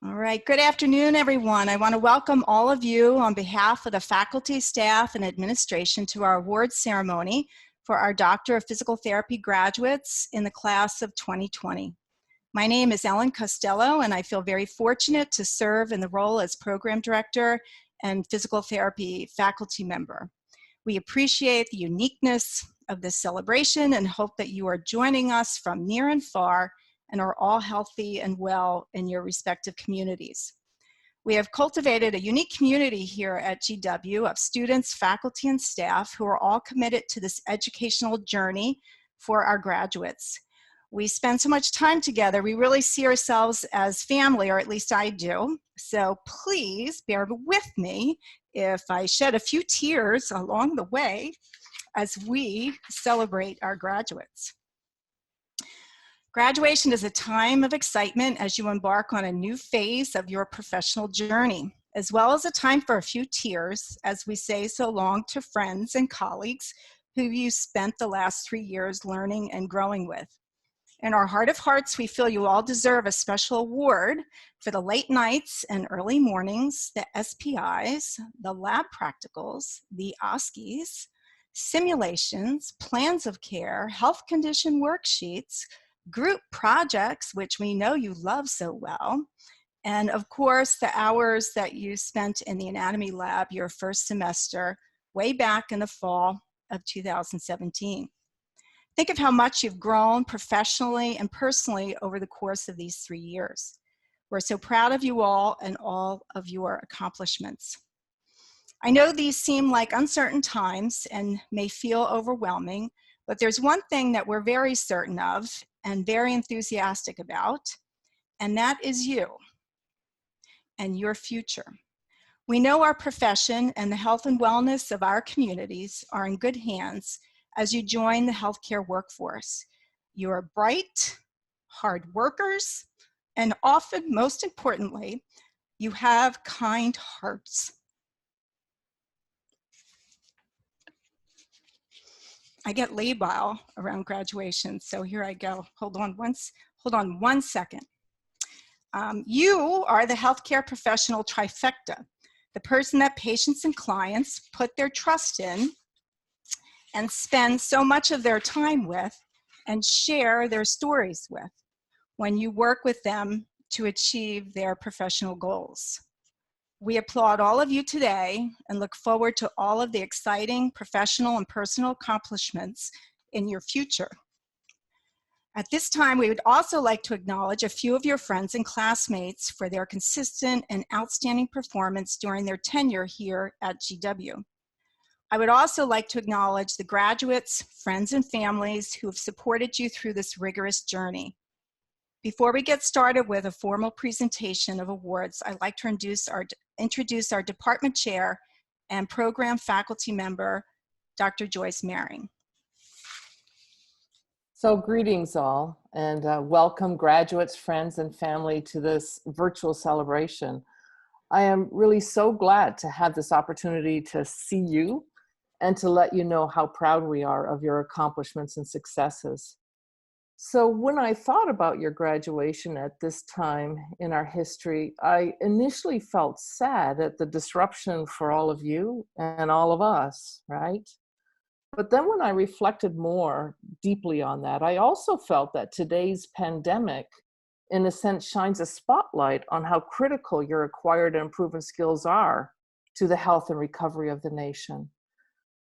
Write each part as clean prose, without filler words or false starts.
All right, good afternoon, everyone. I want to welcome all of you on behalf of the faculty, staff, and administration to our awards ceremony for our Doctor of Physical Therapy graduates in the class of 2020. My name is Ellen Costello, and I feel very fortunate to serve in the role as Program Director and Physical Therapy faculty member. We appreciate the uniqueness of this celebration and hope that you are joining us from near and far and are all healthy and well in your respective communities. We have cultivated a unique community here at GW of students, faculty, and staff who are all committed to this educational journey for our graduates. We spend so much time together, we really see ourselves as family, or at least I do. So please bear with me if I shed a few tears along the way as we celebrate our graduates. Graduation is a time of excitement as you embark on a new phase of your professional journey, as well as a time for a few tears as we say so long to friends and colleagues who you spent the last 3 years learning and growing with. In our heart of hearts, we feel you all deserve a special award for the late nights and early mornings, the SPIs, the lab practicals, the OSCEs, simulations, plans of care, health condition worksheets, group projects, which we know you love so well, and of course, the hours that you spent in the anatomy lab your first semester way back in the fall of 2017. Think of how much you've grown professionally and personally over the course of these 3 years. We're so proud of you all and all of your accomplishments. I know these seem like uncertain times and may feel overwhelming, but there's one thing that we're very certain of and very enthusiastic about, and that is you and your future. We know our profession and the health and wellness of our communities are in good hands as you join the healthcare workforce. You are bright, hard workers, and often, most importantly, you have kind hearts. I get labile around graduation, so here I go. Hold on one second. You are the healthcare professional trifecta, the person that patients and clients put their trust in and spend so much of their time with and share their stories with when you work with them to achieve their professional goals. We applaud all of you today and look forward to all of the exciting professional and personal accomplishments in your future. At this time, we would also like to acknowledge a few of your friends and classmates for their consistent and outstanding performance during their tenure here at GW. I would also like to acknowledge the graduates, friends, and families who have supported you through this rigorous journey. Before we get started with a formal presentation of awards, I'd like to introduce our department chair and program faculty member, Dr. Joyce Mehring. So greetings all, and welcome graduates, friends, and family to this virtual celebration. I am really so glad to have this opportunity to see you and to let you know how proud we are of your accomplishments and successes. So when I thought about your graduation at this time in our history, I initially felt sad at the disruption for all of you and all of us, right? But then when I reflected more deeply on that, I also felt that today's pandemic, in a sense, shines a spotlight on how critical your acquired and proven skills are to the health and recovery of the nation.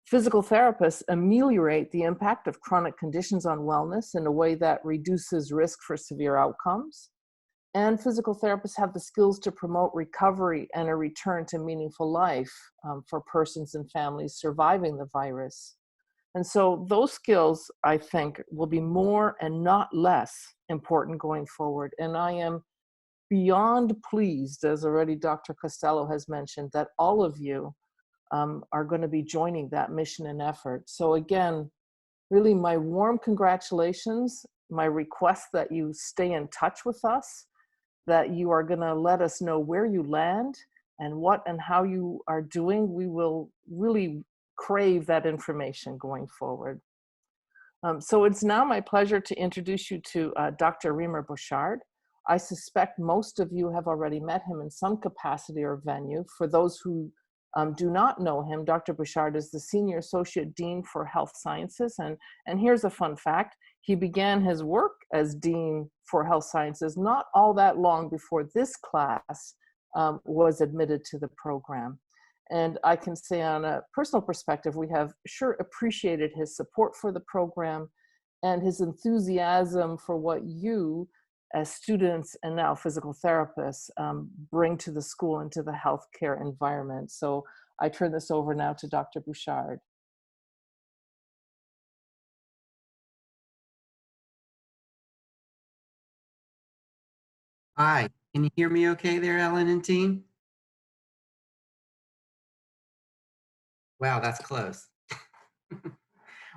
Physical therapists ameliorate the impact of chronic conditions on wellness in a way that reduces risk for severe outcomes. And physical therapists have the skills to promote recovery and a return to meaningful life for persons and families surviving the virus. And so those skills, I think, will be more and not less important going forward. And I am beyond pleased, as already Dr. Costello has mentioned, that all of you are going to be joining that mission and effort. So again, really my warm congratulations, my request that you stay in touch with us, that you are going to let us know where you land and what and how you are doing. We will really crave that information going forward. So it's now my pleasure to introduce you to Dr. Riemer Bouchard, I suspect most of you have already met him in some capacity or venue. For those who do not know him, Dr. Bouchard is the Senior Associate Dean for Health Sciences. And here's a fun fact. He began his work as Dean for Health Sciences not all that long before this class was admitted to the program. And I can say on a personal perspective, we have sure appreciated his support for the program and his enthusiasm for what you as students and now physical therapists bring to the school and to the healthcare environment. So I turn this over now to Dr. Bouchard. Hi, can you hear me okay there, Ellen and team? Wow, that's close.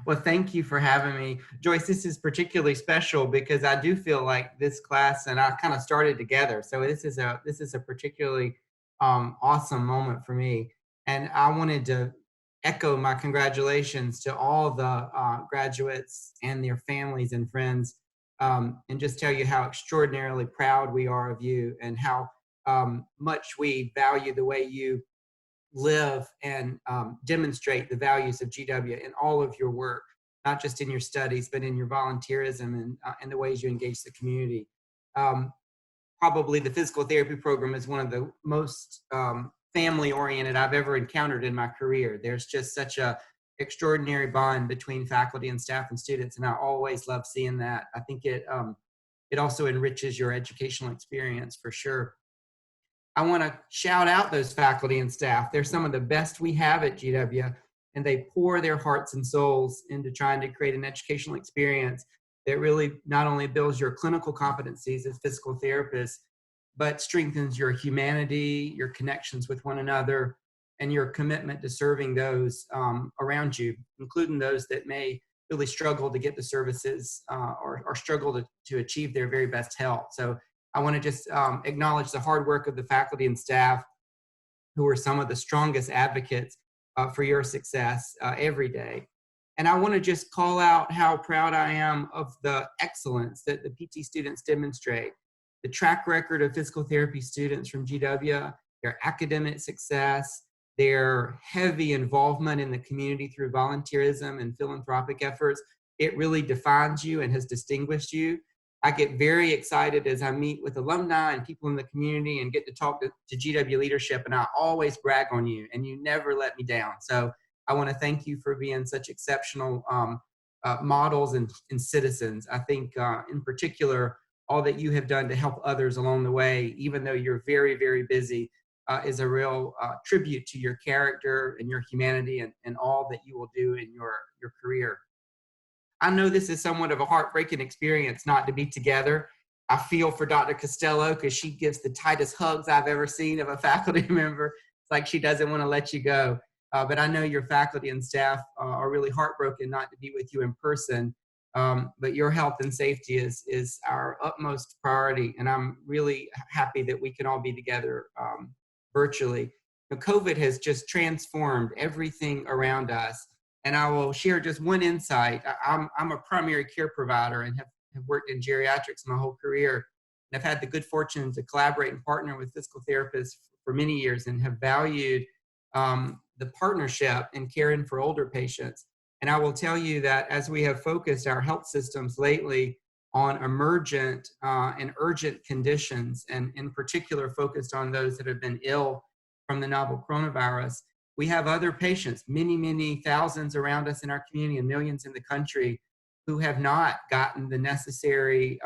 Well, thank you for having me. Joyce, this is particularly special because I do feel like this class and I kind of started together. So this is a particularly awesome moment for me. And I wanted to echo my congratulations to all the graduates and their families and friends, and just tell you how extraordinarily proud we are of you and how much we value the way you live and demonstrate the values of GW in all of your work, not just in your studies, but in your volunteerism and the ways you engage the community. Probably the physical therapy program is one of the most family-oriented I've ever encountered in my career. There's just such a extraordinary bond between faculty and staff and students, and I always love seeing that. I think it also enriches your educational experience for sure. I want to shout out those faculty and staff. They're some of the best we have at GW, and they pour their hearts and souls into trying to create an educational experience that really not only builds your clinical competencies as physical therapists, but strengthens your humanity, your connections with one another, and your commitment to serving those around you, including those that may really struggle to get the services or struggle to achieve their very best health. So I want to just acknowledge the hard work of the faculty and staff who are some of the strongest advocates for your success every day. And I want to just call out how proud I am of the excellence that the PT students demonstrate. The track record of physical therapy students from GW, their academic success, their heavy involvement in the community through volunteerism and philanthropic efforts, it really defines you and has distinguished you. I get very excited as I meet with alumni and people in the community and get to talk to GW leadership, and I always brag on you, and you never let me down. So I want to thank you for being such exceptional models and citizens. I think in particular, all that you have done to help others along the way, even though you're very, very busy, is a real tribute to your character and your humanity and all that you will do in your career. I know this is somewhat of a heartbreaking experience not to be together. I feel for Dr. Costello because she gives the tightest hugs I've ever seen of a faculty member. It's like she doesn't want to let you go. But I know your faculty and staff are really heartbroken not to be with you in person. But your health and safety is our utmost priority. And I'm really happy that we can all be together virtually. COVID has just transformed everything around us. And I will share just one insight. I'm a primary care provider and have worked in geriatrics my whole career. And I've had the good fortune to collaborate and partner with physical therapists for many years and have valued the partnership in caring for older patients. And I will tell you that as we have focused our health systems lately on emergent and urgent conditions, and in particular focused on those that have been ill from the novel coronavirus, we have other patients, many, many thousands around us in our community and millions in the country who have not gotten the necessary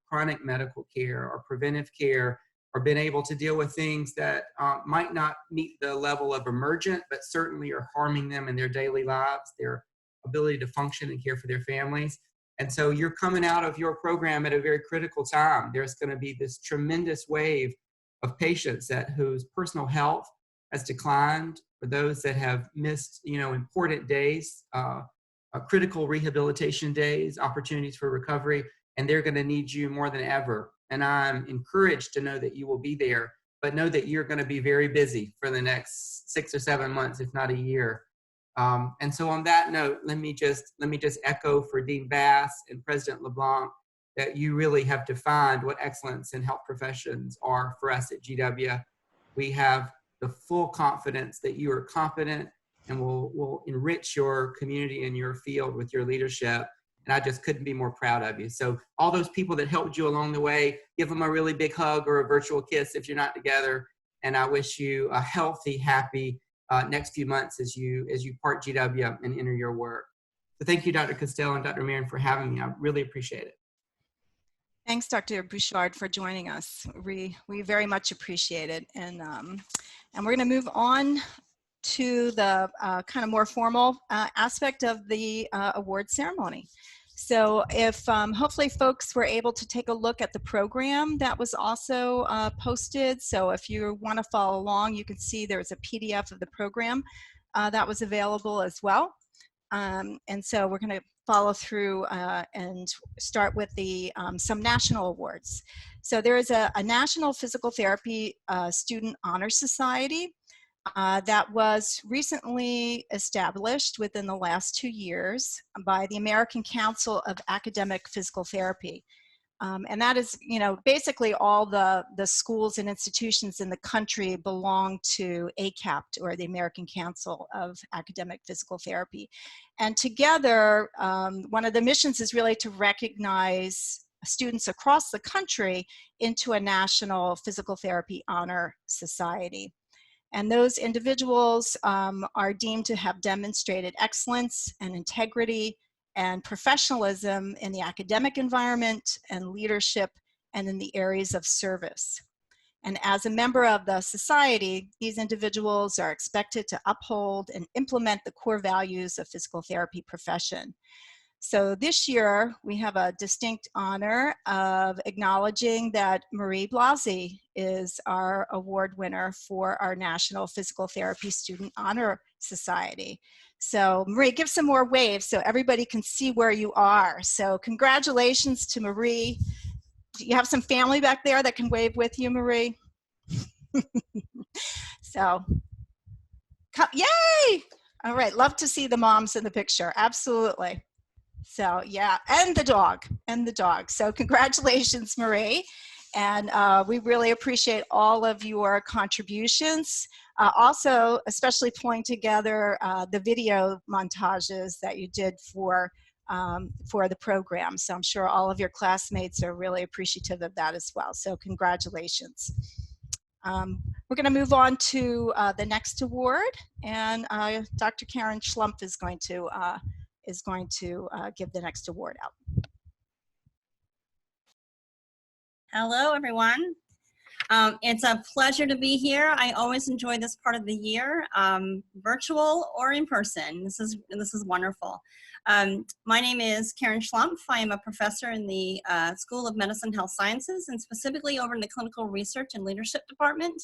chronic medical care or preventive care or been able to deal with things that might not meet the level of emergent, but certainly are harming them in their daily lives, their ability to function and care for their families. And so you're coming out of your program at a very critical time. There's going to be this tremendous wave of patients whose personal health has declined, for those that have missed, important days, critical rehabilitation days, opportunities for recovery, and they're going to need you more than ever. And I'm encouraged to know that you will be there, but know that you're going to be very busy for the next 6 or 7 months, if not a year. And so on that note, let me just echo for Dean Bass and President LeBlanc that you really have defined what excellence in health professions are for us at GW. We have the full confidence that you are competent and will enrich your community and your field with your leadership. And I just couldn't be more proud of you. So all those people that helped you along the way, give them a really big hug or a virtual kiss if you're not together. And I wish you a healthy, happy next few months as you part GW and enter your work. So thank you, Dr. Costello and Dr. Mehring, for having me. I really appreciate it. Thanks, Dr. Bouchard, for joining us. We very much appreciate it. And we're going to move on to the kind of more formal aspect of the award ceremony. So if hopefully folks were able to take a look at the program that was also posted. So if you want to follow along, you can see there's a PDF of the program that was available as well. And so we're going to follow through and start with the some national awards. So there is a National Physical Therapy Student Honor Society that was recently established within the last 2 years by the American Council of Academic Physical Therapy. And that is, you know, basically all the schools and institutions in the country belong to ACAPT, or the American Council of Academic Physical Therapy. And together, one of the missions is really to recognize students across the country into a National Physical Therapy Honor Society. And those individuals are deemed to have demonstrated excellence and integrity and professionalism in the academic environment and leadership and in the areas of service. And as a member of the society, these individuals are expected to uphold and implement the core values of physical therapy profession. So this year, we have a distinct honor of acknowledging that Marie Blasi is our award winner for our National Physical Therapy Student Honor Society. So Marie, give some more waves so everybody can see where you are. So congratulations to Marie. Do you have some family back there that can wave with you, Marie? So, yay! All right, love to see the moms in the picture, absolutely. So yeah, and the dog. So congratulations, Marie. And we really appreciate all of your contributions. Also, especially pulling together the video montages that you did for the program. So I'm sure all of your classmates are really appreciative of that as well. So congratulations. We're going to move on to the next award, and Dr. Karen Schlump is going to give the next award out. Hello, everyone. It's a pleasure to be here. I always enjoy this part of the year, virtual or in person. This is wonderful. My name is Karen Schlump. I am a professor in the School of Medicine Health Sciences, and specifically over in the Clinical Research and Leadership Department.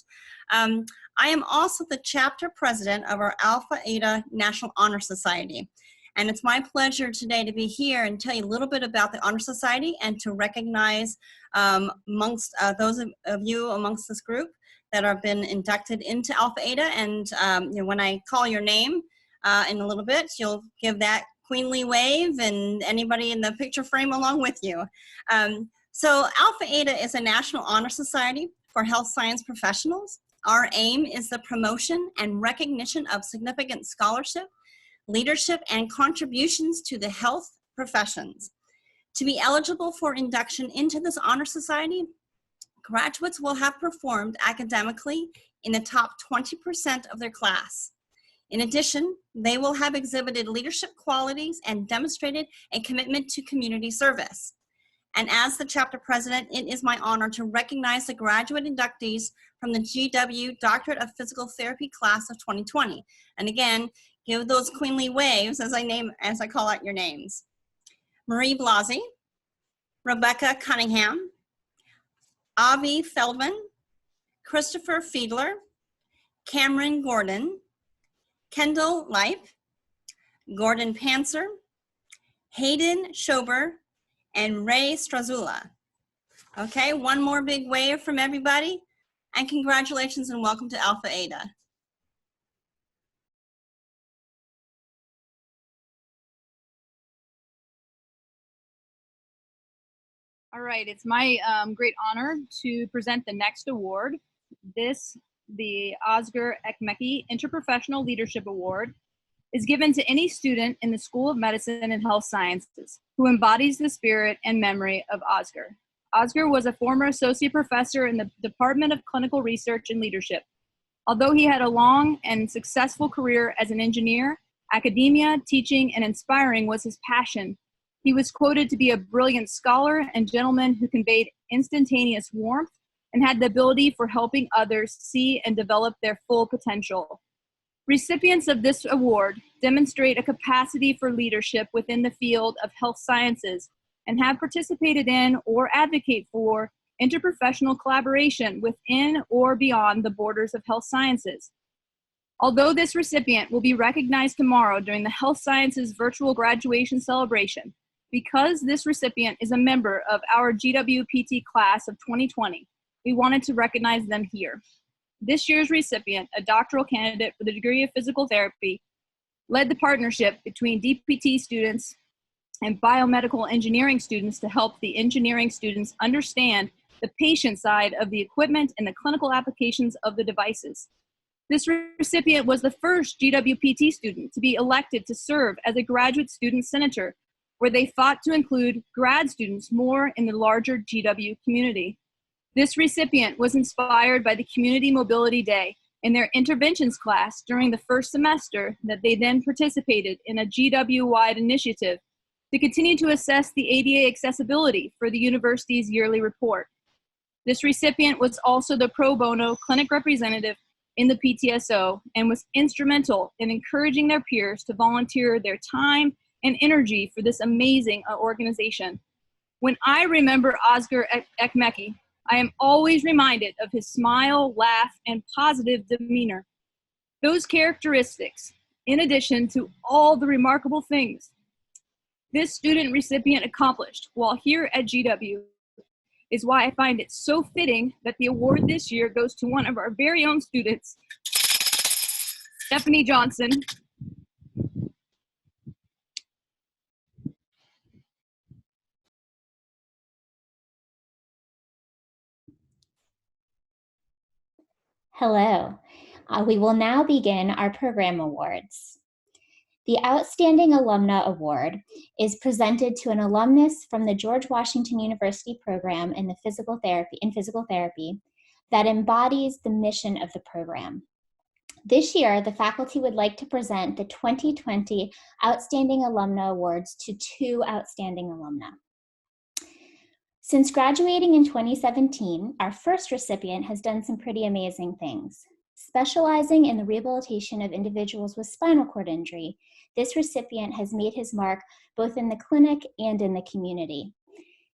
I am also the chapter president of our Alpha Eta National Honor Society. And it's my pleasure today to be here and tell you a little bit about the Honor Society and to recognize amongst those of you amongst this group that have been inducted into Alpha Eta. And you know, when I call your name in a little bit, you'll give that queenly wave and anybody in the picture frame along with you. So Alpha Eta is a national honor society for health science professionals. Our aim is the promotion and recognition of significant scholarship, leadership, and contributions to the health professions. To be eligible for induction into this honor society, graduates will have performed academically in the top 20% of their class. In addition, they will have exhibited leadership qualities and demonstrated a commitment to community service. And as the chapter president, it is my honor to recognize the graduate inductees from the GW Doctorate of Physical Therapy class of 2020. And again, give those queenly waves as I call out your names. Marie Blasi, Rebecca Cunningham, Avi Feldman, Christopher Fiedler, Cameron Gordon, Kendall Leip, Gordon Panzer, Hayden Schober, and Ray Strazula. Okay, one more big wave from everybody, and congratulations and welcome to Alpha Eta. All right, it's my great honor to present the next award. The Oscar Ekmeki Interprofessional Leadership Award, is given to any student in the School of Medicine and Health Sciences who embodies the spirit and memory of Oscar. Oscar was a former associate professor in the Department of Clinical Research and Leadership. Although he had a long and successful career as an engineer, academia, teaching, and inspiring was his passion. He was quoted to be a brilliant scholar and gentleman who conveyed instantaneous warmth and had the ability for helping others see and develop their full potential. Recipients of this award demonstrate a capacity for leadership within the field of health sciences and have participated in or advocate for interprofessional collaboration within or beyond the borders of health sciences. Although this recipient will be recognized tomorrow during the Health Sciences virtual graduation celebration, because this recipient is a member of our GWPT class of 2020, we wanted to recognize them here. This year's recipient, a doctoral candidate for the degree of physical therapy, led the partnership between DPT students and biomedical engineering students to help the engineering students understand the patient side of the equipment and the clinical applications of the devices. This recipient was the first GWPT student to be elected to serve as a graduate student senator, where they fought to include grad students more in the larger GW community. This recipient was inspired by the Community Mobility Day in their interventions class during the first semester that they then participated in a GW-wide initiative to continue to assess the ADA accessibility for the university's yearly report. This recipient was also the pro bono clinic representative in the PTSO and was instrumental in encouraging their peers to volunteer their time and energy for this amazing organization. When I remember Oscar Ekmeki, I am always reminded of his smile, laugh, and positive demeanor. Those characteristics, in addition to all the remarkable things this student recipient accomplished while here at GW, is why I find it so fitting that the award this year goes to one of our very own students, Stephanie Johnson. Hello. We will now begin our program awards. The Outstanding Alumna Award is presented to an alumnus from the George Washington University program in physical therapy that embodies the mission of the program. This year, the faculty would like to present the 2020 Outstanding Alumna Awards to 2 outstanding alumna. Since graduating in 2017, our first recipient has done some pretty amazing things. Specializing in the rehabilitation of individuals with spinal cord injury, this recipient has made his mark both in the clinic and in the community.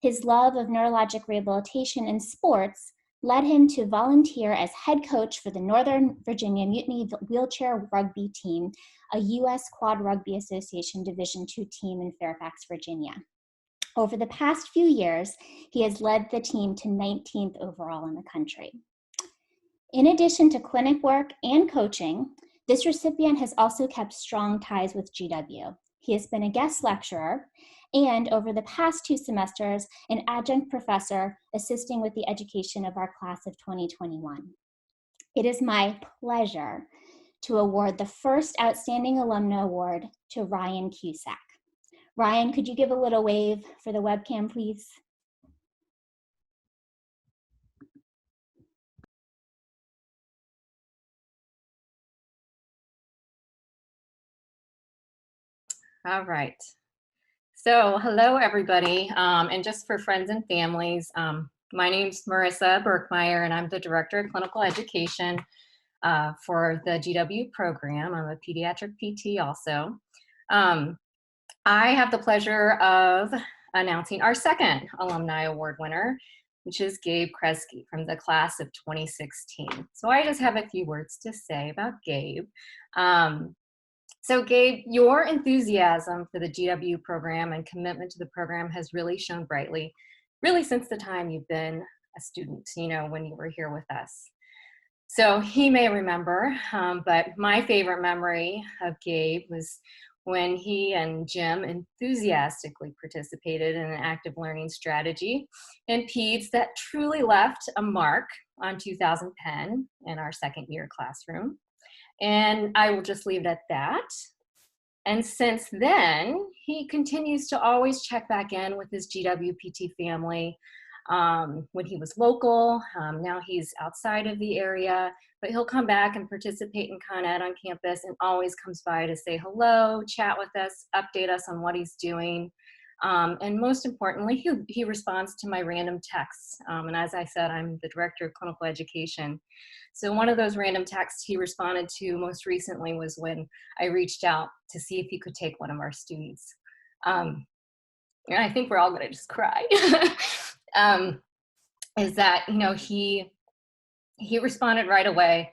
His love of neurologic rehabilitation in sports led him to volunteer as head coach for the Northern Virginia Mutiny Wheelchair Rugby Team, a U.S. Quad Rugby Association Division II team in Fairfax, Virginia. Over the past few years, he has led the team to 19th overall in the country. In addition to clinic work and coaching, this recipient has also kept strong ties with GW. He has been a guest lecturer and, over the past 2 semesters, an adjunct professor assisting with the education of our class of 2021. It is my pleasure to award the first Outstanding Alumna Award to Ryan Cusack. Ryan, could you give a little wave for the webcam, please? All right. So hello, everybody. And just for friends and families, my name's Marissa Berkmeyer, and I'm the Director of Clinical Education for the GW program. I'm a pediatric PT also. I have the pleasure of announcing our second Alumni Award winner, which is Gabe Kresge from the class of 2016. So I just have a few words to say about Gabe. So Gabe, your enthusiasm for the GW program and commitment to the program has really shone brightly, really since the time you've been a student, when you were here with us. So he may remember, but my favorite memory of Gabe was when he and Jim enthusiastically participated in an active learning strategy in PEDS that truly left a mark on 2010 in our second year classroom. And I will just leave it at that. And since then, he continues to always check back in with his GWPT family when he was local. Now he's outside of the area, but he'll come back and participate in Con Ed on campus and always comes by to say hello, chat with us, update us on what he's doing. And most importantly, he responds to my random texts. And as I said, I'm the Director of Clinical Education. So one of those random texts he responded to most recently was when I reached out to see if he could take one of our students. And I think we're all gonna just cry. Is that, you know, he responded right away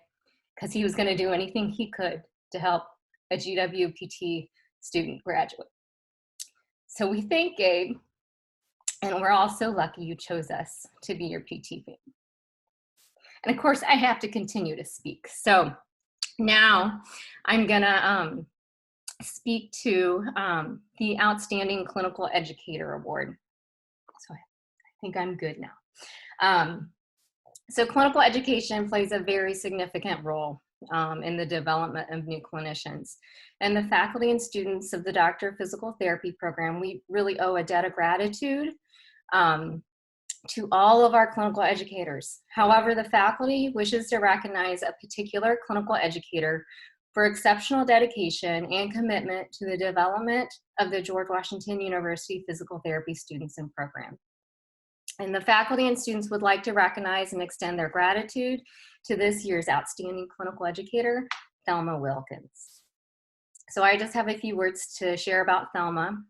because he was gonna do anything he could to help a GWPT student graduate. So we thank Gabe, and we're all so lucky you chose us to be your PT family. And of course, I have to continue to speak. So now I'm gonna speak to the Outstanding Clinical Educator Award. So I think I'm good now. So clinical education plays a very significant role in the development of new clinicians. And the faculty and students of the Doctor of Physical Therapy program, we really owe a debt of gratitude to all of our clinical educators. However, the faculty wishes to recognize a particular clinical educator for exceptional dedication and commitment to the development of the George Washington University Physical Therapy students and program. And the faculty and students would like to recognize and extend their gratitude to this year's outstanding clinical educator, Elma Wilkins. So I just have a few words to share about Thelma.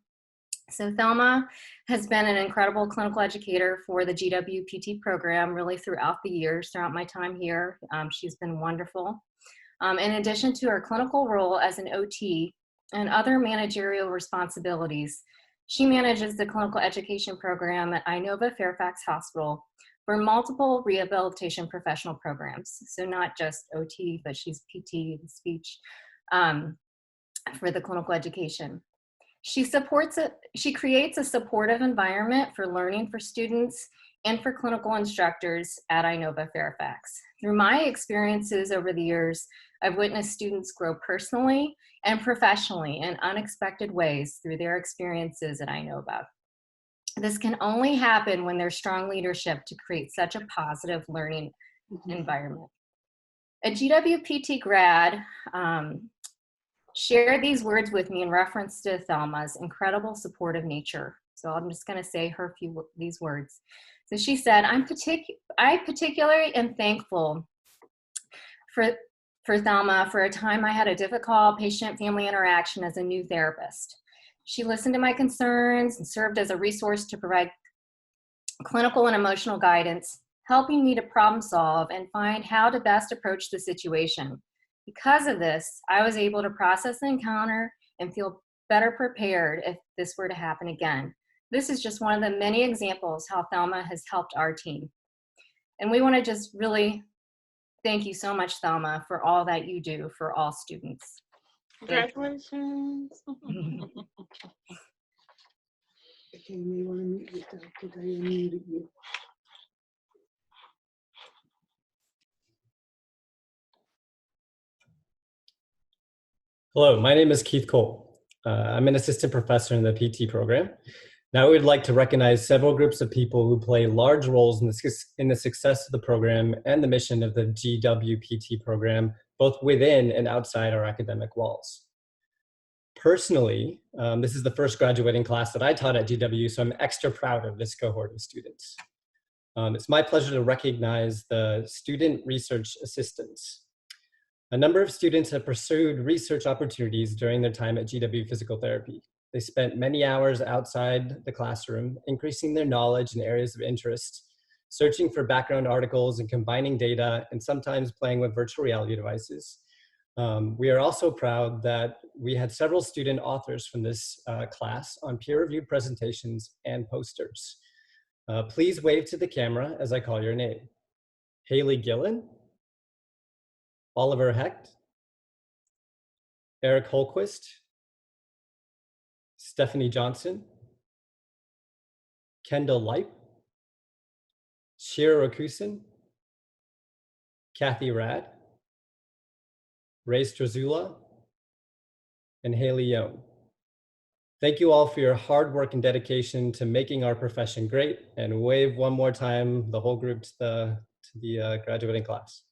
So Thelma has been an incredible clinical educator for the GWPT program really throughout the years, throughout my time here. She's been wonderful. In addition to her clinical role as an OT and other managerial responsibilities, she manages the clinical education program at Inova Fairfax Hospital for multiple rehabilitation professional programs. So not just OT, but she's PT and speech for the clinical education. She creates a supportive environment for learning for students and for clinical instructors at Inova Fairfax. Through my experiences over the years, I've witnessed students grow personally and professionally in unexpected ways through their experiences at Inova. This can only happen when there's strong leadership to create such a positive learning environment. A GWPT grad shared these words with me in reference to Thelma's incredible supportive nature. So I'm just going to say these words. So she said, I particularly am thankful for Thelma for a time I had a difficult patient-family interaction as a new therapist. She listened to my concerns and served as a resource to provide clinical and emotional guidance, helping me to problem solve and find how to best approach the situation. Because of this, I was able to process the encounter and feel better prepared if this were to happen again. This is just one of the many examples how Thelma has helped our team. And we want to just really thank you so much, Thelma, for all that you do for all students. Congratulations. Okay, you want to meet with them because I muted you. Hello, my name is Keith Cole. I'm an assistant professor in the PT program. Now we would like to recognize several groups of people who play large roles in the success of the program and the mission of the GWPT program, both within and outside our academic walls. Personally, this is the first graduating class that I taught at GW, so I'm extra proud of this cohort of students. It's my pleasure to recognize the student research assistants. A number of students have pursued research opportunities during their time at GW Physical Therapy. They spent many hours outside the classroom, increasing their knowledge in areas of interest, searching for background articles and combining data, and sometimes playing with virtual reality devices. We are also proud that we had several student authors from this class on peer-reviewed presentations and posters. Please wave to the camera as I call your name. Haley Gillen, Oliver Hecht, Eric Holquist, Stephanie Johnson, Kendall Leip, Shira Rakusin, Kathy Rad, Ray Strazula, and Haley Young. Thank you all for your hard work and dedication to making our profession great, and wave one more time the whole group to the graduating class.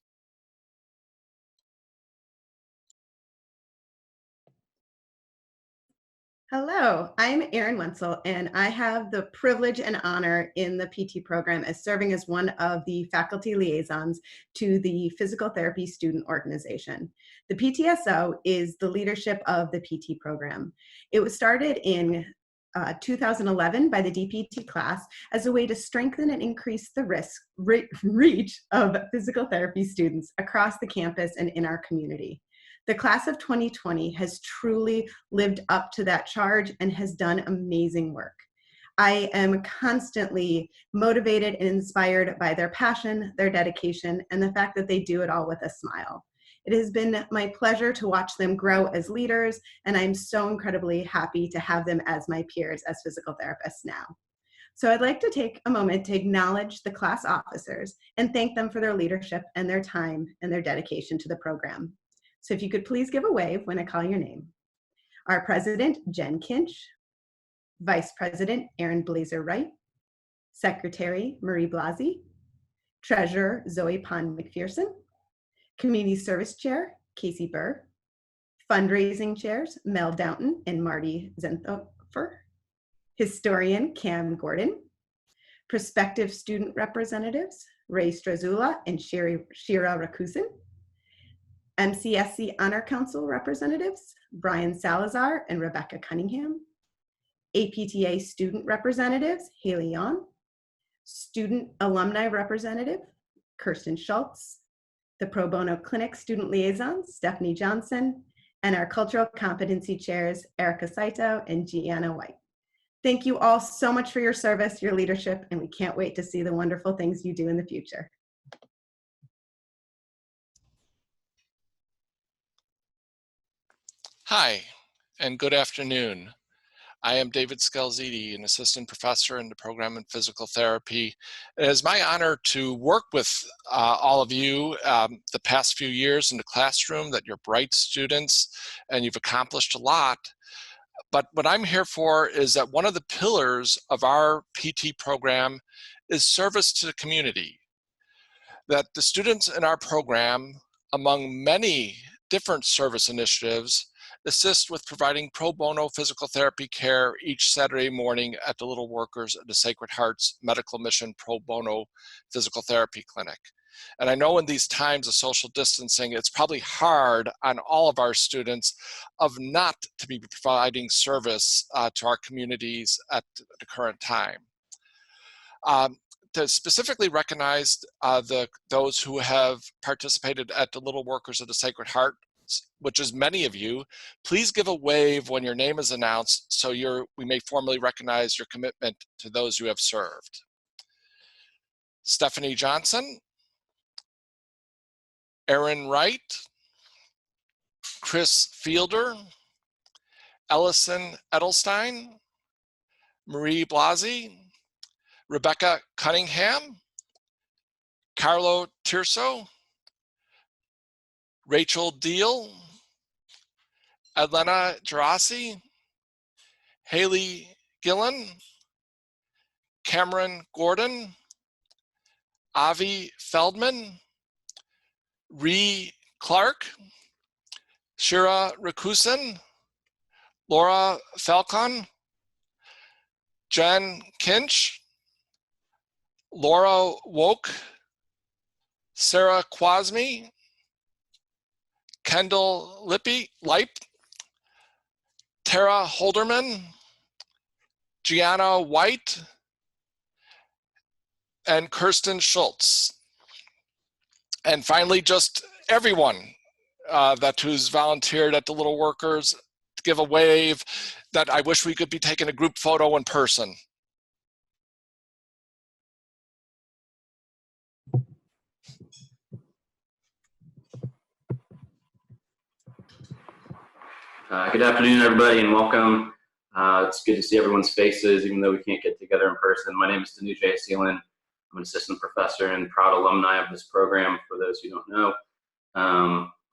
Hello, I'm Erin Wenzel, and I have the privilege and honor in the PT program as serving as one of the faculty liaisons to the Physical Therapy Student Organization. The PTSO is the leadership of the PT program. It was started in 2011 by the DPT class as a way to strengthen and increase the reach of physical therapy students across the campus and in our community. The class of 2020 has truly lived up to that charge and has done amazing work. I am constantly motivated and inspired by their passion, their dedication, and the fact that they do it all with a smile. It has been my pleasure to watch them grow as leaders, and I'm so incredibly happy to have them as my peers as physical therapists now. So I'd like to take a moment to acknowledge the class officers and thank them for their leadership and their time and their dedication to the program. So if you could please give a wave when I call your name. Our President, Jen Kinch, Vice President, Aaron Blazer-Wright, Secretary, Marie Blasi, Treasurer, Zoe Pond McPherson, Community Service Chair, Casey Burr, Fundraising Chairs, Mel Downton and Marty Zenthofer, Historian, Cam Gordon, Prospective Student Representatives, Ray Strazula and Shira Rakusin, MCSC Honor Council representatives, Brian Salazar and Rebecca Cunningham, APTA student representatives, Haley Yon, student alumni representative, Kirsten Schultz, the Pro Bono Clinic student liaisons, Stephanie Johnson, and our cultural competency chairs, Erica Saito and Gianna White. Thank you all so much for your service, your leadership, and we can't wait to see the wonderful things you do in the future. Hi, and good afternoon. I am David Scalziti, an assistant professor in the program in physical therapy. It is my honor to work with all of you the past few years in the classroom, that you're bright students and you've accomplished a lot. But what I'm here for is that one of the pillars of our PT program is service to the community. That the students in our program, among many different service initiatives, assist with providing pro bono physical therapy care each Saturday morning at the Little Workers of the Sacred Heart's Medical Mission Pro Bono Physical Therapy Clinic. And I know in these times of social distancing, it's probably hard on all of our students of not to be providing service to our communities at the current time. To specifically recognize those who have participated at the Little Workers of the Sacred Heart, which is many of you, please give a wave when your name is announced so we may formally recognize your commitment to those you have served. Stephanie Johnson, Erin Wright, Chris Fielder, Ellison Edelstein, Marie Blasi, Rebecca Cunningham, Carlo Tirso, Rachel Deal, Elena Gerasi, Haley Gillen, Cameron Gordon, Avi Feldman, Ree Clark, Shira Rakusin, Laura Falcon, Jen Kinch, Laura Woke, Sarah Quasmi, Kendall Leip, Tara Holderman, Gianna White, and Kirsten Schultz. And finally, just everyone who's volunteered at the Little Workers, to give a wave that I wish we could be taking a group photo in person. Good afternoon, everybody, and welcome It's good to see everyone's faces, even though we can't get together in person. My name is Danuja Seelan. I'm an assistant professor and proud alumni of this program, for those who don't know.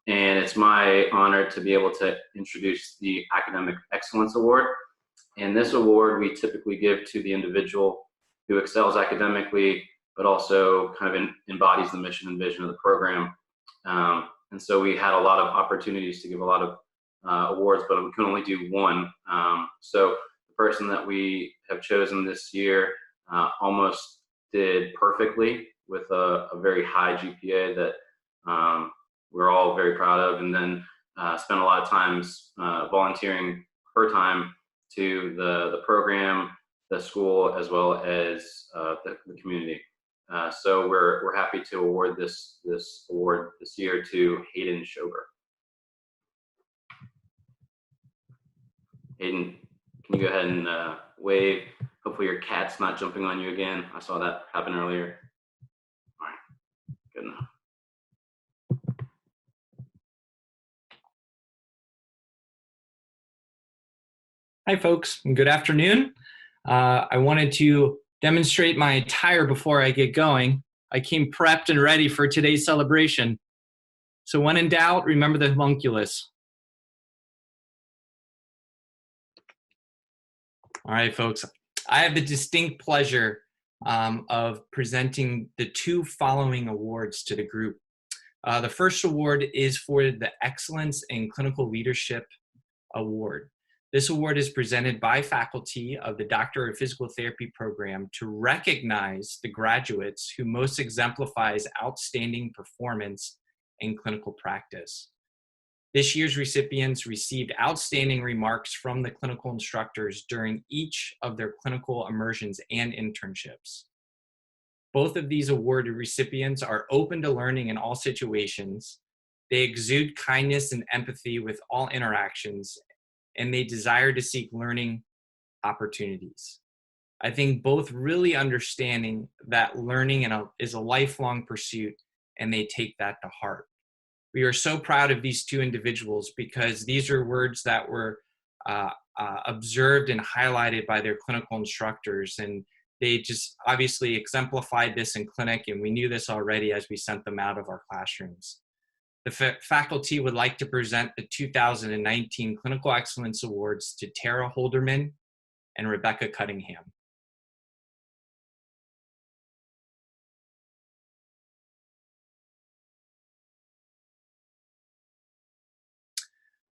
And it's my honor to be able to introduce the Academic Excellence Award. And this award we typically give to the individual who excels academically, but also kind of embodies the mission and vision of the program. And so we had a lot of opportunities to give a lot of awards, but we can only do one. So the person that we have chosen this year almost did perfectly with a very high GPA that we're all very proud of, and then spent a lot of times volunteering her time to the program, the school, as well as the community. So we're happy to award this award this year to Hayden Schober. Hayden, can you go ahead and wave? Hopefully your cat's not jumping on you again. I saw that happen earlier. All right, good enough. Hi folks, and good afternoon. I wanted to demonstrate my attire before I get going. I came prepped and ready for today's celebration. So when in doubt, remember the homunculus. All right, folks. I have the distinct pleasure of presenting the two following awards to the group. The first award is for the Excellence in Clinical Leadership Award. This award is presented by faculty of the Doctorate of Physical Therapy program to recognize the graduates who most exemplifies outstanding performance in clinical practice. This year's recipients received outstanding remarks from the clinical instructors during each of their clinical immersions and internships. Both of these awarded recipients are open to learning in all situations. They exude kindness and empathy with all interactions, and they desire to seek learning opportunities. I think both really understanding that learning is a lifelong pursuit, and they take that to heart. We are so proud of these two individuals because these are words that were observed and highlighted by their clinical instructors, and they just obviously exemplified this in clinic, and we knew this already as we sent them out of our classrooms. The faculty would like to present the 2019 Clinical Excellence Awards to Tara Holderman and Rebecca Cunningham.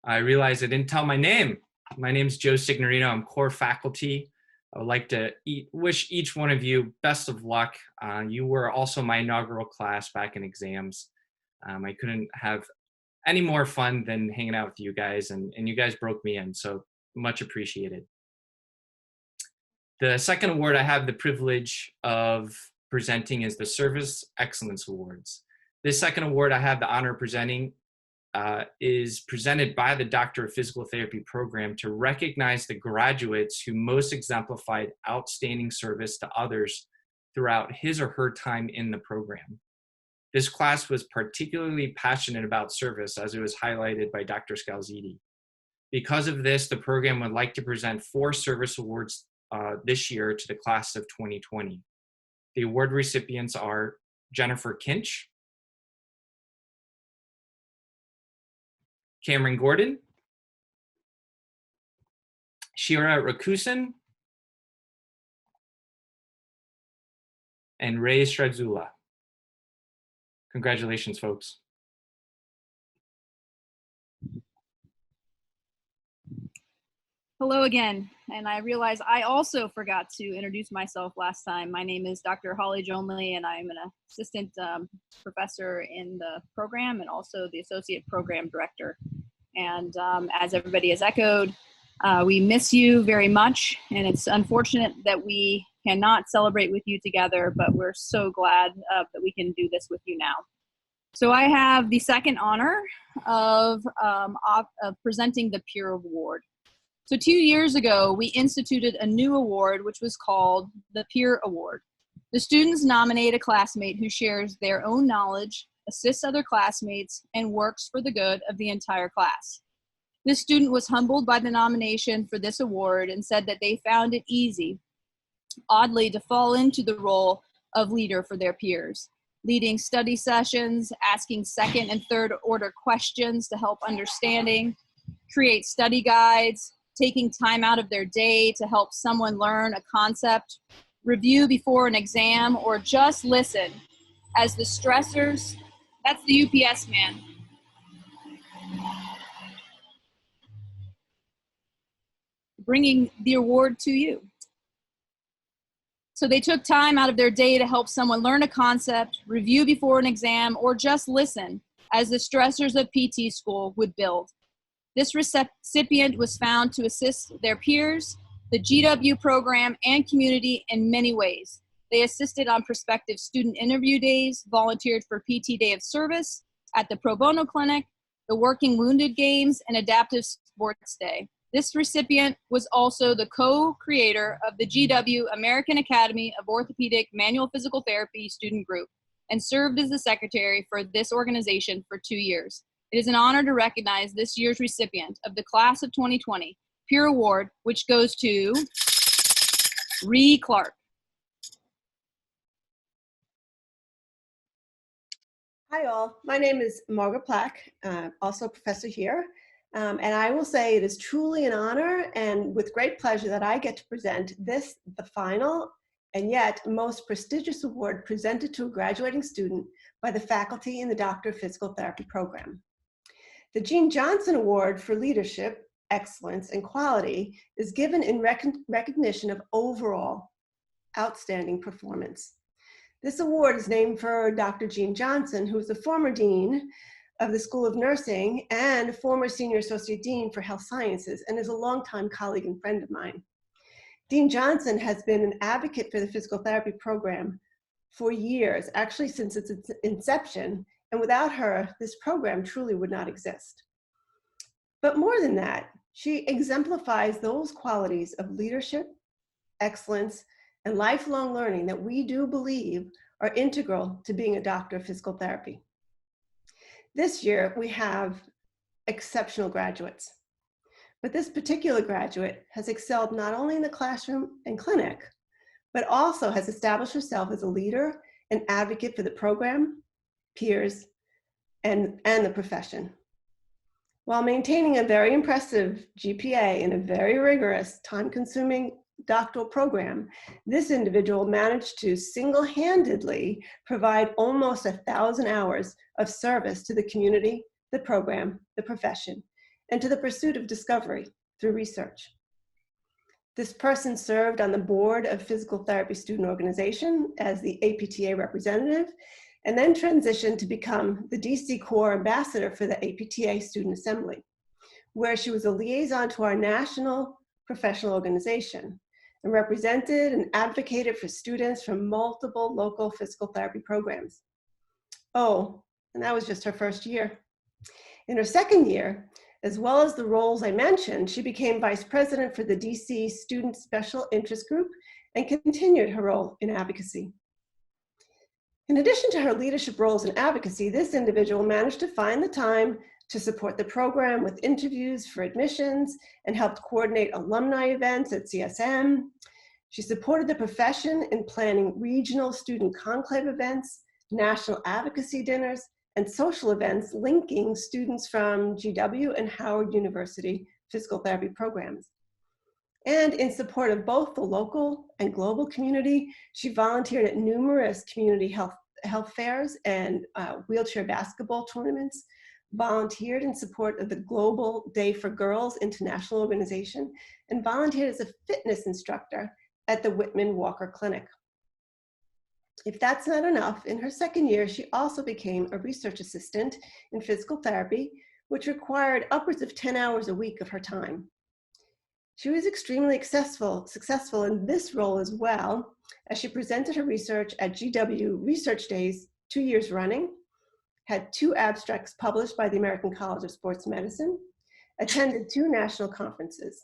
I realize I didn't tell my name. My name is Joe Signorino. I'm core faculty. I would like to wish each one of you best of luck. You were also my inaugural class back in exams. I couldn't have any more fun than hanging out with you guys, and you guys broke me in, so much appreciated. The second award I have the privilege of presenting is the Service Excellence Awards. This second award I have the honor of presenting is presented by the Doctorate of Physical Therapy program to recognize the graduates who most exemplified outstanding service to others throughout his or her time in the program. This class was particularly passionate about service, as it was highlighted by Dr. Scalzitti. Because of this, the program would like to present 4 service awards this year to the class of 2020. The award recipients are Jennifer Kinch, Cameron Gordon, Shira Rakusin, and Ray Stradzula. Congratulations, folks. Hello again, and I realize I also forgot to introduce myself last time. My name is Dr. Holly Jonley, and I'm an assistant professor in the program and also the associate program director. And as everybody has echoed, we miss you very much, and it's unfortunate that we cannot celebrate with you together, but we're so glad that we can do this with you now. So I have the second honor of presenting the Peer Award. So 2 years ago, we instituted a new award, which was called the Peer Award. The students nominate a classmate who shares their own knowledge, assists other classmates, and works for the good of the entire class. This student was humbled by the nomination for this award and said that they found it easy, oddly, to fall into the role of leader for their peers, leading study sessions, asking second and third order questions to help understanding, create study guides, taking time out of their day to help someone learn a concept, review before an exam, or just listen as the stressors, that's the UPS man, bringing the award to you. So they took time out of their day to help someone learn a concept, review before an exam, or just listen as the stressors of PT school would build. This recipient was found to assist their peers, the GW program, and community in many ways. They assisted on prospective student interview days, volunteered for PT Day of Service at the Pro Bono Clinic, the Working Wounded Games, and Adaptive Sports Day. This recipient was also the co-creator of the GW American Academy of Orthopedic Manual Physical Therapy student group and served as the secretary for this organization for 2 years. It is an honor to recognize this year's recipient of the Class of 2020 Peer Award, which goes to Ree Clark. Hi all, my name is Margaret Plack, also a professor here. And I will say it is truly an honor and with great pleasure that I get to present this, the final and yet most prestigious award presented to a graduating student by the faculty in the Doctorate of Physical Therapy program. The Gene Johnson Award for Leadership, Excellence, and Quality is given in recognition of overall outstanding performance. This award is named for Dr. Gene Johnson, who is the former dean of the School of Nursing and former Senior Associate Dean for Health Sciences, and is a longtime colleague and friend of mine. Dean Johnson has been an advocate for the physical therapy program for years, actually since its inception, and without her, this program truly would not exist. But more than that, she exemplifies those qualities of leadership, excellence, and lifelong learning that we do believe are integral to being a doctor of physical therapy. This year, we have exceptional graduates, but this particular graduate has excelled not only in the classroom and clinic, but also has established herself as a leader and advocate for the program, peers, and the profession. While maintaining a very impressive GPA in a very rigorous, time-consuming doctoral program, this individual managed to single-handedly provide almost 1,000 hours of service to the community, the program, the profession, and to the pursuit of discovery through research. This person served on the board of Physical Therapy Student Organization as the APTA representative, and then transitioned to become the DC Corps ambassador for the APTA Student Assembly, where she was a liaison to our national professional organization and represented and advocated for students from multiple local physical therapy programs. Oh, and that was just her first year. In her second year, as well as the roles I mentioned, she became vice president for the DC Student Special Interest Group and continued her role in advocacy. In addition to her leadership roles in advocacy, this individual managed to find the time to support the program with interviews for admissions and helped coordinate alumni events at CSM. She supported the profession in planning regional student conclave events, national advocacy dinners, and social events linking students from GW and Howard University physical therapy programs. And in support of both the local and global community, she volunteered at numerous community health fairs and wheelchair basketball tournaments, volunteered in support of the Global Day for Girls International Organization, and volunteered as a fitness instructor at the Whitman Walker Clinic. If that's not enough, in her second year, she also became a research assistant in physical therapy, which required upwards of 10 hours a week of her time. She was extremely successful in this role as well, as she presented her research at GW Research Days 2 years running, had 2 abstracts published by the American College of Sports Medicine, attended 2 national conferences.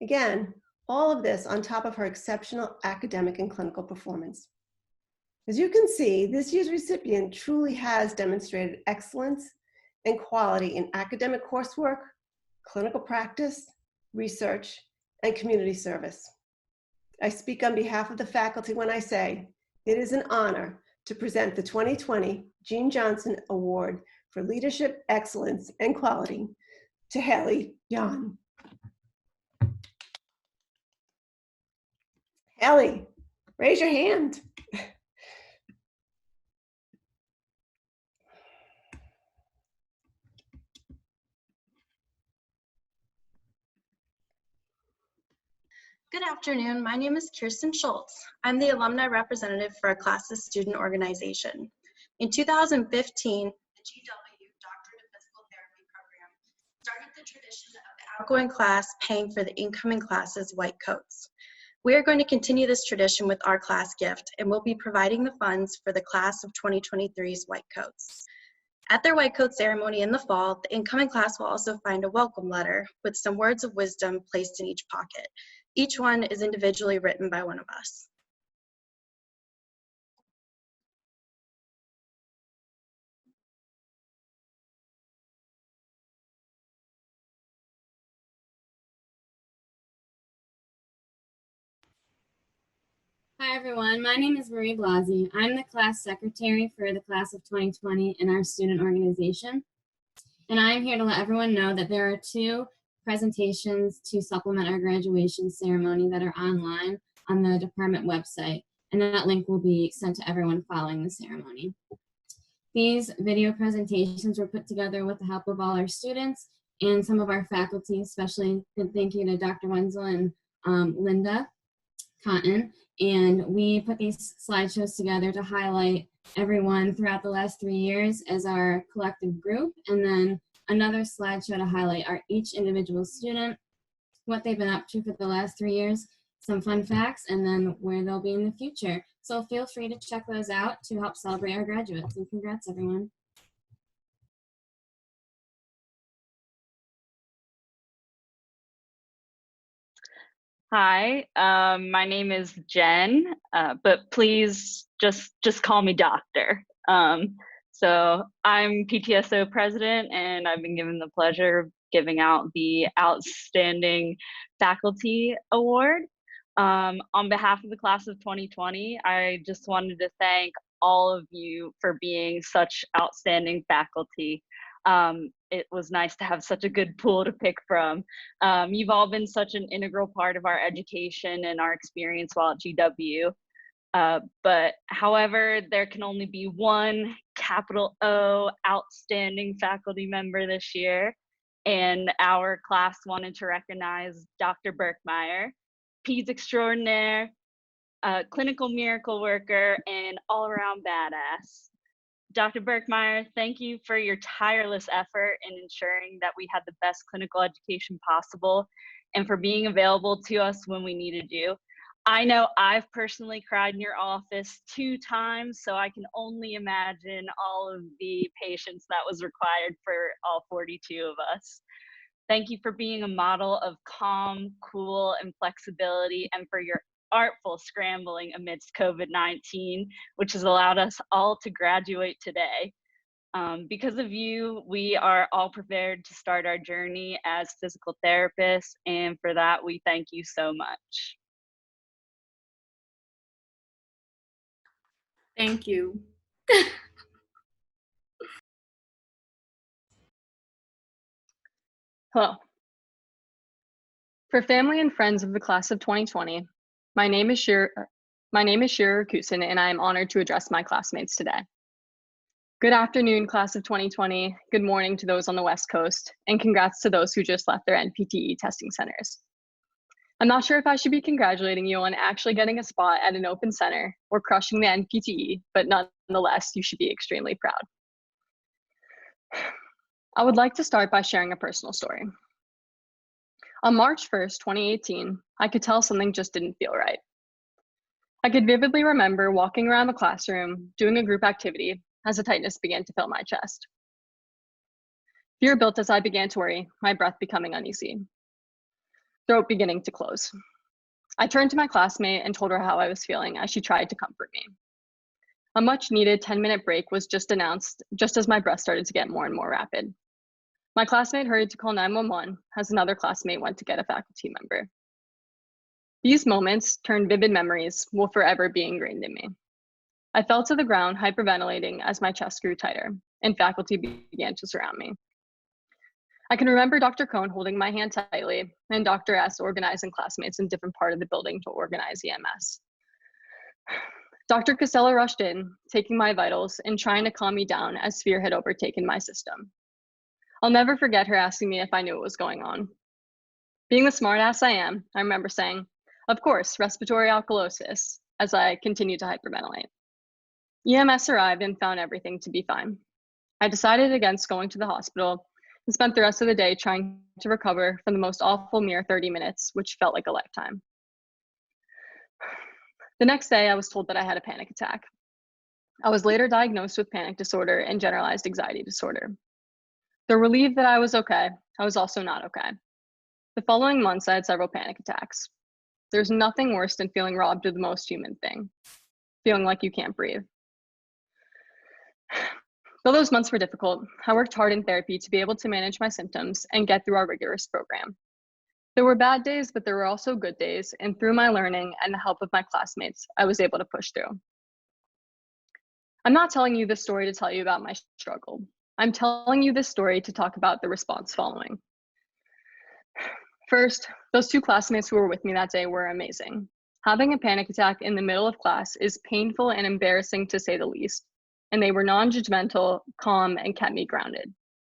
Again, all of this on top of her exceptional academic and clinical performance. As you can see, this year's recipient truly has demonstrated excellence and quality in academic coursework, clinical practice, research, and community service. I speak on behalf of the faculty when I say it is an honor to present the 2020 Jean Johnson Award for Leadership, Excellence, and Quality to Haley Yon. Haley, raise your hand. Good afternoon. My name is Kirsten Schultz. I'm the alumni representative for our class's student organization. In 2015, the GW Doctorate of Physical Therapy program started the tradition of the outgoing class paying for the incoming class's white coats. We are going to continue this tradition with our class gift, and we'll be providing the funds for the class of 2023's white coats. At their white coat ceremony in the fall, the incoming class will also find a welcome letter with some words of wisdom placed in each pocket. Each one is individually written by one of us. Hi everyone, my name is Marie Blasi. I'm the class secretary for the class of 2020 in our student organization. And I'm here to let everyone know that there are 2 presentations to supplement our graduation ceremony that are online on the department website. And that link will be sent to everyone following the ceremony. These video presentations were put together with the help of all our students and some of our faculty, especially good thank you to Dr. Wenzel and Linda Cotton. And we put these slideshows together to highlight everyone throughout the last 3 years as our collective group, and then another slideshow to highlight each individual student, what they've been up to for the last 3 years, some fun facts, and then where they'll be in the future. So feel free to check those out to help celebrate our graduates, and congrats everyone. Hi, my name is Jen, but please just call me Doctor. So I'm PTSO president, and I've been given the pleasure of giving out the Outstanding Faculty Award. On behalf of the class of 2020, I just wanted to thank all of you for being such outstanding faculty. It was nice to have such a good pool to pick from. You've all been such an integral part of our education and our experience while at GW. But however, there can only be one capital O outstanding faculty member this year. And our class wanted to recognize Dr. Berkmeyer, Peds extraordinaire, clinical miracle worker, and all-around badass. Dr. Berkmeyer, thank you for your tireless effort in ensuring that we had the best clinical education possible and for being available to us when we needed you. I know I've personally cried in your office 2 times, so I can only imagine all of the patience that was required for all 42 of us. Thank you for being a model of calm, cool, and flexibility, and for your artful scrambling amidst COVID-19, which has allowed us all to graduate today. Because of you, we are all prepared to start our journey as physical therapists, and for that, we thank you so much. Thank you. Hello. For family and friends of the class of 2020, my name is Shira Kusin, and I am honored to address my classmates today. Good afternoon, class of 2020. Good morning to those on the West Coast, and congrats to those who just left their NPTE testing centers. I'm not sure if I should be congratulating you on actually getting a spot at an open center or crushing the NPTE, but nonetheless, you should be extremely proud. I would like to start by sharing a personal story. On March 1st, 2018, I could tell something just didn't feel right. I could vividly remember walking around the classroom, doing a group activity, as a tightness began to fill my chest. Fear built as I began to worry, my breath becoming uneasy, throat beginning to close. I turned to my classmate and told her how I was feeling as she tried to comfort me. A much needed 10-minute break was just announced just as my breath started to get more and more rapid. My classmate hurried to call 911 as another classmate went to get a faculty member. These moments, turned vivid memories, will forever be ingrained in me. I fell to the ground, hyperventilating as my chest grew tighter, and faculty began to surround me. I can remember Dr. Cohn holding my hand tightly and Dr. S organizing classmates in different part of the building to organize EMS. Dr. Costello rushed in, taking my vitals and trying to calm me down as fear had overtaken my system. I'll never forget her asking me if I knew what was going on. Being the smartass I am, I remember saying, "Of course, respiratory alkalosis," as I continued to hyperventilate. EMS arrived and found everything to be fine. I decided against going to the hospital and spent the rest of the day trying to recover from the most awful mere 30 minutes, which felt like a lifetime. The next day, I was told that I had a panic attack. I was later diagnosed with panic disorder and generalized anxiety disorder. Though relieved that I was okay, I was also not okay. The following months, I had several panic attacks. There's nothing worse than feeling robbed of the most human thing, feeling like you can't breathe. Though those months were difficult, I worked hard in therapy to be able to manage my symptoms and get through our rigorous program. There were bad days, but there were also good days, and through my learning and the help of my classmates, I was able to push through. I'm not telling you this story to tell you about my struggle. I'm telling you this story to talk about the response following. First, those two classmates who were with me that day were amazing. Having a panic attack in the middle of class is painful and embarrassing to say the least, and they were non-judgmental, calm, and kept me grounded.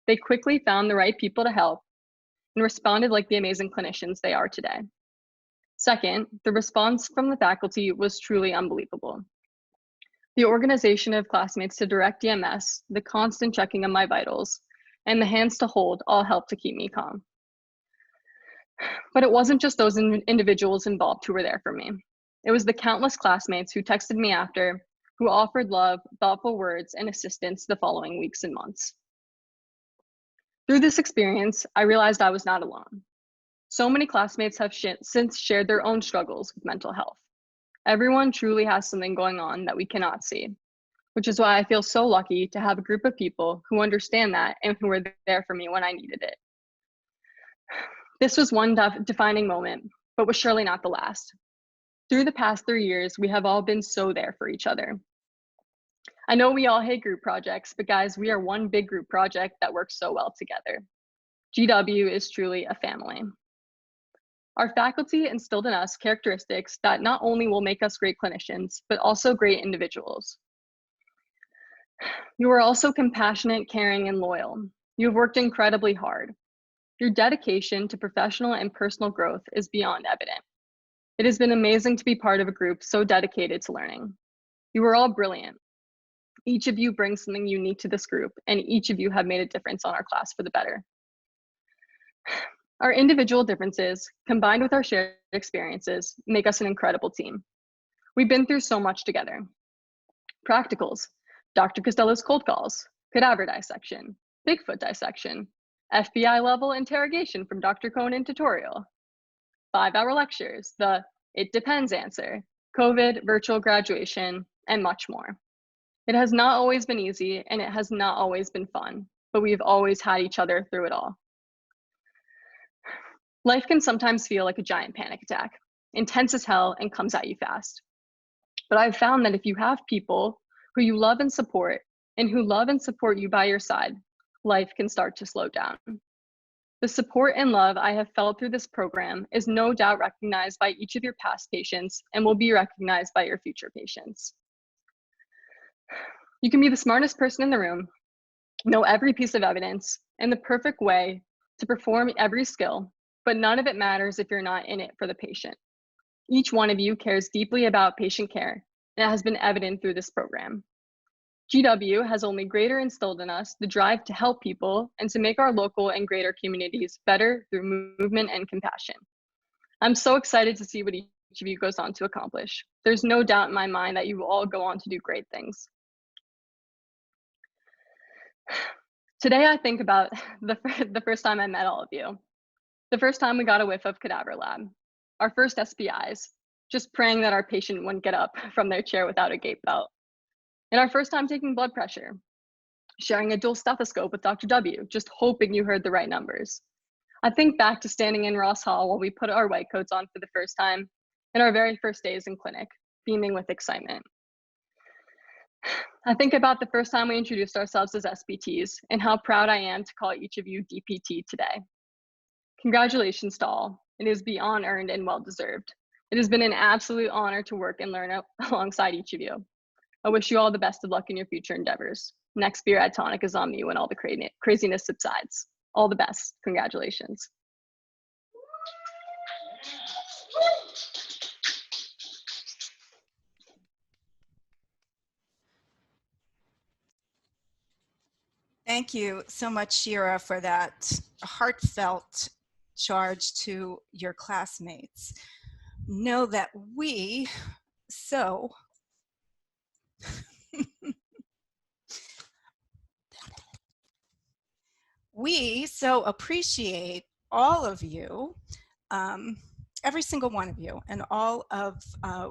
They quickly found the right people to help and responded like the amazing clinicians they are today. Second, the response from the faculty was truly unbelievable. The organization of classmates to direct EMS, the constant checking of my vitals, and the hands to hold all helped to keep me calm. But it wasn't just those individuals involved who were there for me. It was the countless classmates who texted me after, who offered love, thoughtful words, and assistance the following weeks and months. Through this experience, I realized I was not alone. So many classmates have since shared their own struggles with mental health. Everyone truly has something going on that we cannot see, which is why I feel so lucky to have a group of people who understand that and who were there for me when I needed it. This was one defining moment, but was surely not the last. Through the past 3 years, we have all been so there for each other. I know we all hate group projects, but guys, we are one big group project that works so well together. GW is truly a family. Our faculty instilled in us characteristics that not only will make us great clinicians, but also great individuals. You are also compassionate, caring, and loyal. You have worked incredibly hard. Your dedication to professional and personal growth is beyond evident. It has been amazing to be part of a group so dedicated to learning. You are all brilliant. Each of you brings something unique to this group, and each of you have made a difference on our class for the better. Our individual differences, combined with our shared experiences, make us an incredible team. We've been through so much together. Practicals, Dr. Costello's cold calls, cadaver dissection, Bigfoot dissection, FBI level interrogation from Dr. Cohn in tutorial, 5-hour lectures, the "it depends" answer, COVID, virtual graduation, and much more. It has not always been easy, and it has not always been fun, but we've always had each other through it all. Life can sometimes feel like a giant panic attack, intense as hell and comes at you fast. But I've found that if you have people who you love and support, and who love and support you by your side, life can start to slow down. The support and love I have felt through this program is no doubt recognized by each of your past patients and will be recognized by your future patients. You can be the smartest person in the room, know every piece of evidence, and the perfect way to perform every skill, but none of it matters if you're not in it for the patient. Each one of you cares deeply about patient care, and it has been evident through this program. GW has only greater instilled in us the drive to help people and to make our local and greater communities better through movement and compassion. I'm so excited to see what each of you goes on to accomplish. There's no doubt in my mind that you will all go on to do great things. Today, I think about the first time I met all of you. The first time we got a whiff of cadaver lab, our first SPIs, just praying that our patient wouldn't get up from their chair without a gait belt, and our first time taking blood pressure, sharing a dual stethoscope with Dr. W, just hoping you heard the right numbers. I think back to standing in Ross Hall while we put our white coats on for the first time, and our very first days in clinic, beaming with excitement. I think about the first time we introduced ourselves as SPTs and how proud I am to call each of you DPT today. Congratulations to all. It is beyond earned and well-deserved. It has been an absolute honor to work and learn alongside each of you. I wish you all the best of luck in your future endeavors. Next beer at Tonic is on me when all the craziness subsides. All the best. Congratulations. Thank you so much, Shira, for that heartfelt charge to your classmates. Know that we so appreciate all of you, every single one of you, and all of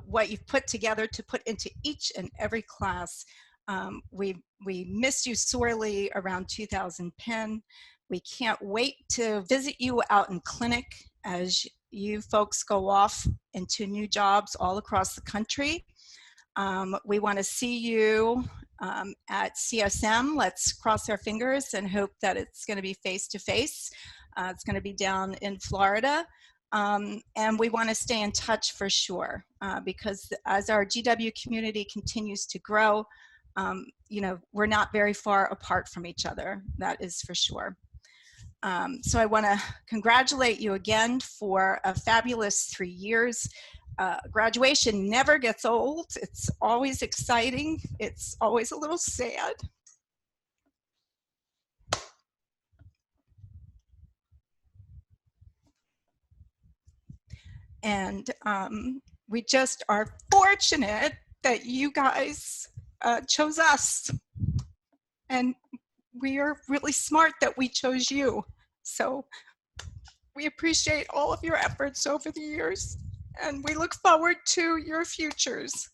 what you've put together to put into each and every class. We miss you sorely around 2010. We can't wait to visit you out in clinic as you folks go off into new jobs all across the country. We want to see you at CSM. Let's cross our fingers and hope that it's going to be face-to-face. It's going to be down in Florida. And we want to stay in touch for sure, because as our GW community continues to grow, you know, we're not very far apart from each other, that is for sure. So I want to congratulate you again for a fabulous 3 years. Graduation never gets old. It's always exciting. It's always a little sad. And we just are fortunate that you guys chose us. And we are really smart that we chose you. So we appreciate all of your efforts over the years, and we look forward to your futures.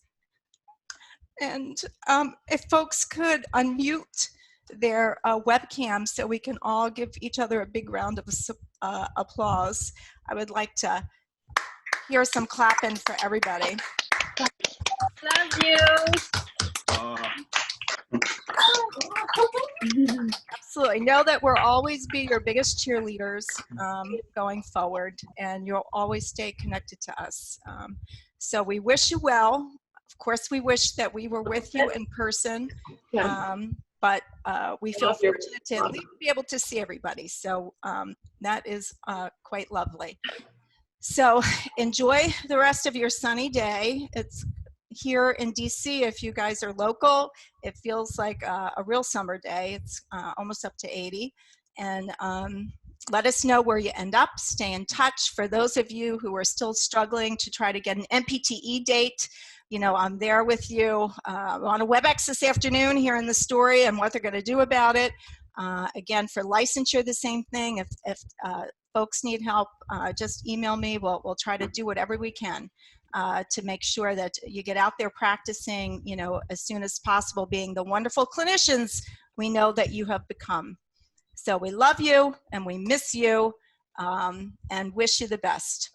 And if folks could unmute their webcams so we can all give each other a big round of applause, I would like to hear some clapping for everybody. Love you. Absolutely. Know that we'll always be your biggest cheerleaders going forward, and you'll always stay connected to us. So we wish you well. Of course, we wish that we were with you in person, but we feel fortunate to at least be able to see everybody. So that is quite lovely. So enjoy the rest of your sunny day. It's here in DC, if you guys are local, it feels like a real summer day. It's almost up to 80. And let us know where you end up. Stay in touch. For those of you who are still struggling to try to get an NPTE date, you know, I'm there with you on a WebEx this afternoon here in the story and what they're going to do about it. Again, for licensure, the same thing. If folks need help, just email me. We'll try to do whatever we can to make sure that you get out there practicing, you know, as soon as possible, being the wonderful clinicians we know that you have become. So we love you and we miss you and wish you the best.